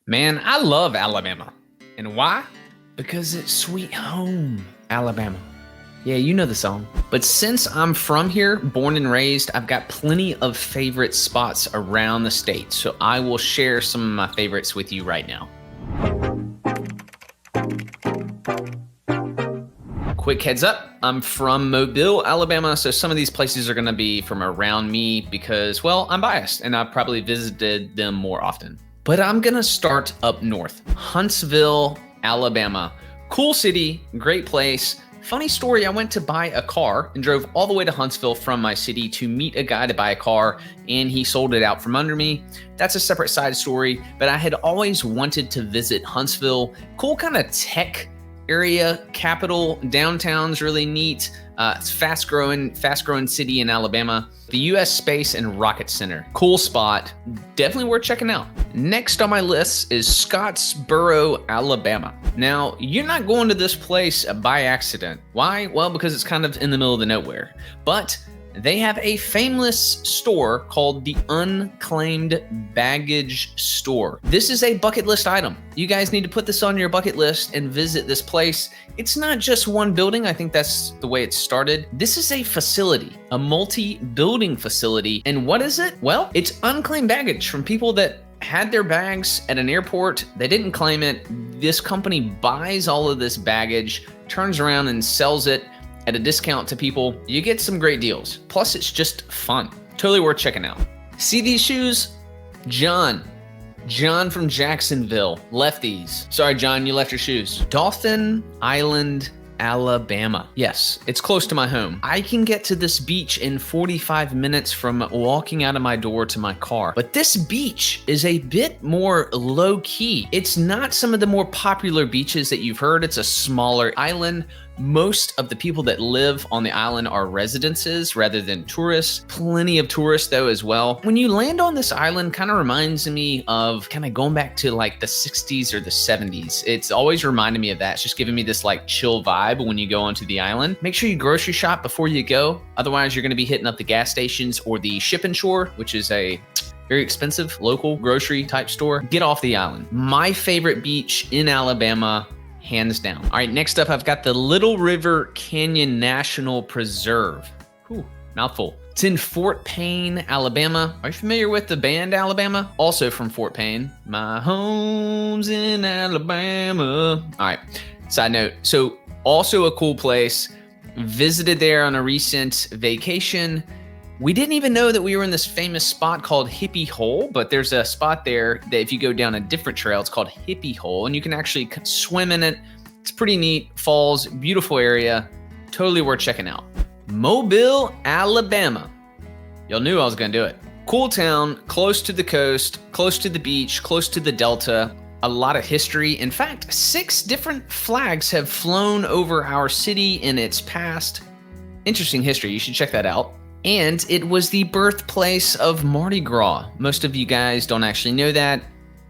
Man, I love Alabama. And why? Because it's sweet home, Alabama. Yeah, you know the song. But since I'm from here, born and raised, I've got plenty of favorite spots around the state. So I will share some of my favorites with you right now. Quick heads up, I'm from Mobile, Alabama, so some of these places are going to be from around me because, well, I'm biased and I've probably visited them more often. But I'm going to start up north, Huntsville, Alabama. Cool city, great place. Funny story, I went to buy a car and drove all the way to Huntsville from my city to meet a guy to buy a car, and he sold it out from under me. That's a separate side story, but I had always wanted to visit Huntsville. Cool kind of tech area, capital, downtown's really neat. It's fast growing city in Alabama. The U.S. Space and Rocket Center. Cool spot. Definitely worth checking out. Next on my list is Scottsboro, Alabama. Now, you're not going to this place by accident. Why? Well, because it's kind of in the middle of the nowhere. But they have a famous store called the Unclaimed Baggage Store. This is a bucket list item. You guys need to put this on your bucket list and visit this place. It's not just one building. I think that's the way it started. This is a facility, a multi-building facility. And what is it? Well, it's unclaimed baggage from people that had their bags at an airport. They didn't claim it. This company buys all of this baggage, turns around and sells it at a discount to people. You get some great deals. Plus, it's just fun. Totally worth checking out. See these shoes? John from Jacksonville left these. Sorry, John, you left your shoes. Dauphin Island, Alabama. Yes, it's close to my home. I can get to this beach in 45 minutes from walking out of my door to my car. But this beach is a bit more low key. It's not some of the more popular beaches that you've heard. It's a smaller island. Most of the people that live on the island are residences rather than tourists. Plenty of tourists though as well. When you land on this island, kind of reminds me of kind of going back to like the 60s or the 70s. It's always reminded me of that. It's just giving me this like chill vibe when you go onto the island. Make sure you grocery shop before you go. Otherwise, you're going to be hitting up the gas stations or the Ship and Shore, which is a very expensive local grocery type store. Get off the island. My favorite beach in Alabama, hands down. All right, next up, I've got the Little River Canyon National Preserve. Whew, mouthful. It's in Fort Payne, Alabama. Are you familiar with the band Alabama? Also from Fort Payne. My home's in Alabama. All right, side note. So also a cool place. Visited there on a recent vacation. We didn't even know that we were in this famous spot called Hippie Hole, but there's a spot there that if you go down a different trail, it's called Hippie Hole, and you can actually swim in it. It's pretty neat. Falls, beautiful area. Totally worth checking out. Mobile, Alabama. Y'all knew I was going to do it. Cool town, close to the coast, close to the beach, close to the Delta. A lot of history. In fact, 6 different flags have flown over our city in its past. Interesting history. You should check that out. And it was the birthplace of Mardi Gras. Most of you guys don't actually know that.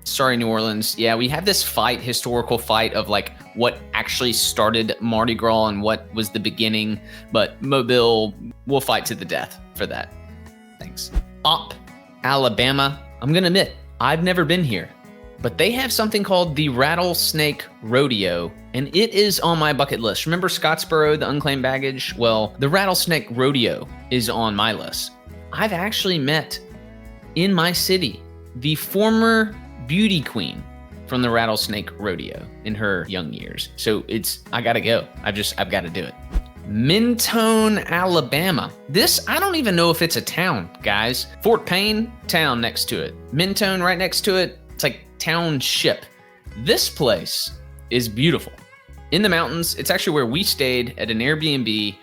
Sorry, New Orleans. Yeah, we have this historical fight of like what actually started Mardi Gras and what was the beginning. But Mobile, we'll fight to the death for that. Thanks. Up, Alabama. I'm going to admit, I've never been here. But they have something called the Rattlesnake Rodeo, and it is on my bucket list. Remember Scottsboro, the unclaimed baggage? Well, the Rattlesnake Rodeo is on my list. I've actually met in my city the former beauty queen from the Rattlesnake Rodeo in her young years. So I gotta go. I've got to do it. Mentone, Alabama. This, I don't even know if it's a town, guys. Fort Payne, town next to it. Mentone right next to it. It's like township. This place is beautiful. In the mountains, it's actually where we stayed at an Airbnb.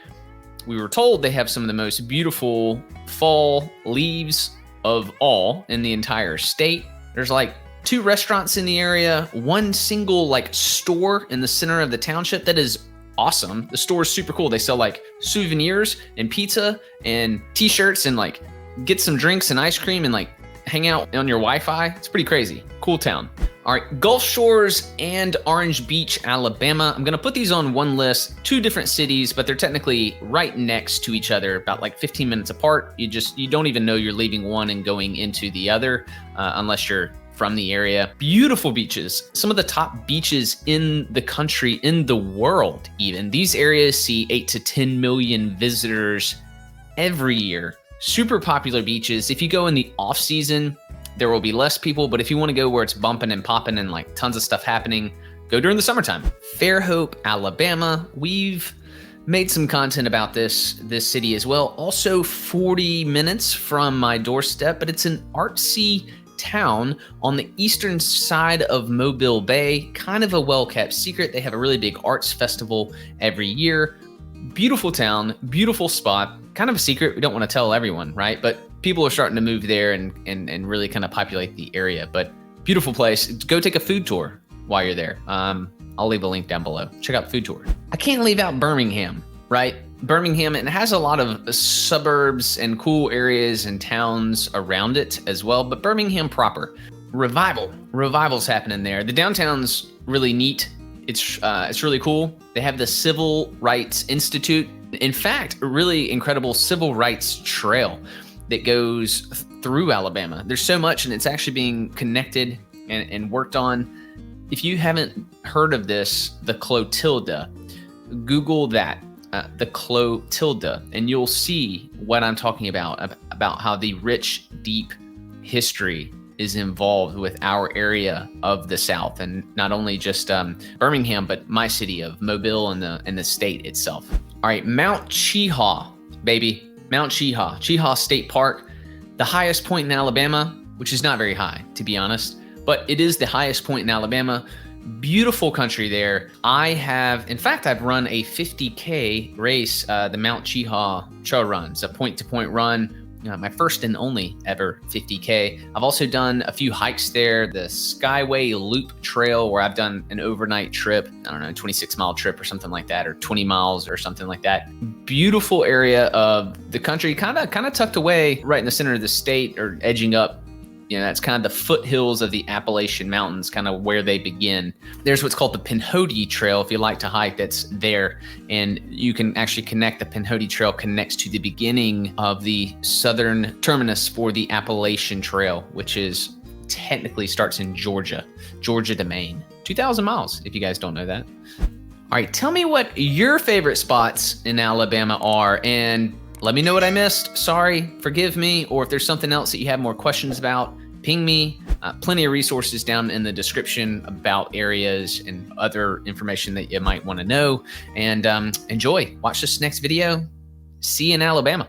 We were told they have some of the most beautiful fall leaves of all in the entire state. There's like 2 restaurants in the area, 1 single like store in the center of the township that is awesome. The store is super cool. They sell like souvenirs and pizza and t-shirts and like get some drinks and ice cream and like hang out on your Wi-Fi. It's pretty crazy. Cool town. All right, Gulf Shores and Orange Beach, Alabama. I'm gonna put these on one list, 2 different cities, but they're technically right next to each other, about like 15 minutes apart. You don't even know you're leaving one and going into the other unless you're from the area. Beautiful beaches, some of the top beaches in the country, in the world even. These areas see 8 to 10 million visitors every year. Super popular beaches. If you go in the off season, there will be less people, but if you want to go where it's bumping and popping and like tons of stuff happening, go during the summertime. Fairhope, Alabama. We've made some content about this city as well. Also 40 minutes from my doorstep, but it's an artsy town on the eastern side of Mobile Bay. Kind of a well-kept secret. They have a really big arts festival every year. Beautiful town, beautiful spot. Kind of a secret. We don't want to tell everyone, right? But people are starting to move there and really kind of populate the area. But beautiful place. Go take a food tour while you're there. I'll leave a link down below. Check out the food tour. I can't leave out Birmingham, right? Birmingham, it has a lot of suburbs and cool areas and towns around it as well, but Birmingham proper, revival's happening there. The downtown's really neat. It's really cool. They have the Civil Rights Institute. In fact, a really incredible civil rights trail that goes through Alabama. There's so much, and it's actually being connected and worked on. If you haven't heard of this, the Clotilda, Google that, the Clotilda, and you'll see what I'm talking about how the rich, deep history is involved with our area of the South, and not only just Birmingham, but my city of Mobile and the state itself. All right, Mount Cheaha, baby, Mount Cheaha, Cheaha State Park, the highest point in Alabama, which is not very high, to be honest, but it is the highest point in Alabama. Beautiful country there. I've run a 50K race, the Mount Cheaha Trail Runs, a point-to-point run, my first and only ever 50K. I've also done a few hikes there, the Skyway Loop Trail, where I've done an overnight trip, 26-mile trip or something like that, or 20 miles or something like that. Beautiful area of the country, kind of tucked away right in the center of the state, or edging up. That's kind of the foothills of the Appalachian Mountains, kind of where they begin. There's what's called the Pinhoti Trail, if you like to hike, that's there. And you can actually connect. The Pinhoti Trail connects to the beginning of the southern terminus for the Appalachian Trail, which is technically starts in Georgia to Maine. 2,000 miles, if you guys don't know that. All right, tell me what your favorite spots in Alabama are, and let me know what I missed. Sorry, forgive me. Or if there's something else that you have more questions about, ping me. Plenty of resources down in the description about areas and other information that you might want to know. And enjoy. Watch this next video. See you in Alabama.